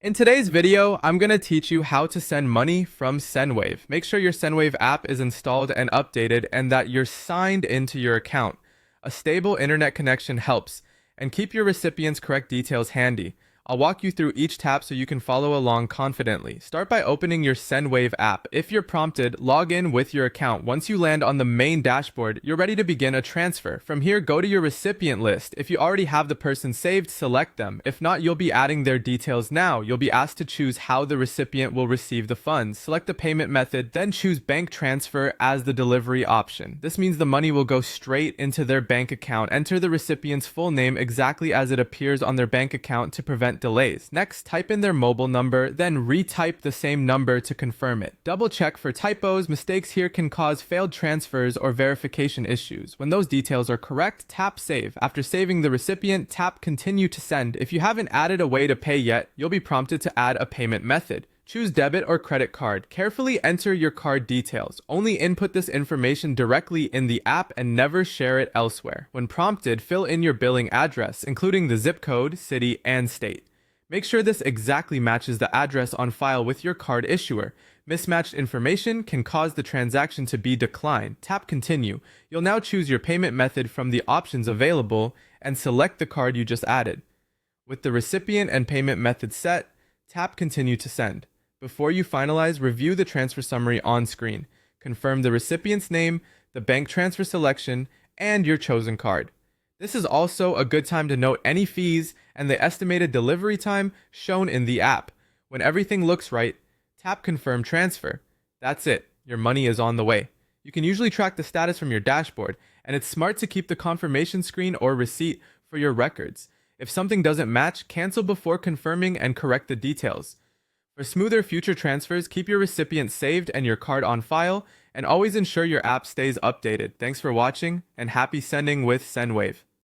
In today's video, I'm going to teach you how to send money from Sendwave. Make sure your Sendwave app is installed and updated and that you're signed into your account. A stable internet connection helps, and keep your recipient's correct details handy. I'll walk you through each tap so you can follow along confidently. Start by opening your Sendwave app. If you're prompted, log in with your account. Once you land on the main dashboard, you're ready to begin a transfer. From here, go to your recipient list. If you already have the person saved, select them. If not, you'll be adding their details now. You'll be asked to choose how the recipient will receive the funds. Select the payment method, then choose bank transfer as the delivery option. This means the money will go straight into their bank account. Enter the recipient's full name exactly as it appears on their bank account to prevent delays. Next, type in their mobile number, then retype the same number to confirm it. Double check for typos. Mistakes here can cause failed transfers or verification issues. When those details are correct, tap save. After saving the recipient, tap continue to send. If you haven't added a way to pay yet, you'll be prompted to add a payment method. Choose debit or credit card. Carefully enter your card details. Only input this information directly in the app and never share it elsewhere. When prompted, fill in your billing address, including the zip code, city, and state. Make sure this exactly matches the address on file with your card issuer. Mismatched information can cause the transaction to be declined. Tap continue. You'll now choose your payment method from the options available and select the card you just added. With the recipient and payment method set, tap continue to send. Before you finalize, review the transfer summary on screen. Confirm the recipient's name, the bank transfer selection, and your chosen card. This is also a good time to note any fees and the estimated delivery time shown in the app. When everything looks right, tap confirm transfer. That's it. Your money is on the way. You can usually track the status from your dashboard, and it's smart to keep the confirmation screen or receipt for your records. If something doesn't match, cancel before confirming and correct the details. For smoother future transfers, keep your recipient saved and your card on file, and always ensure your app stays updated. Thanks for watching, and happy sending with Sendwave.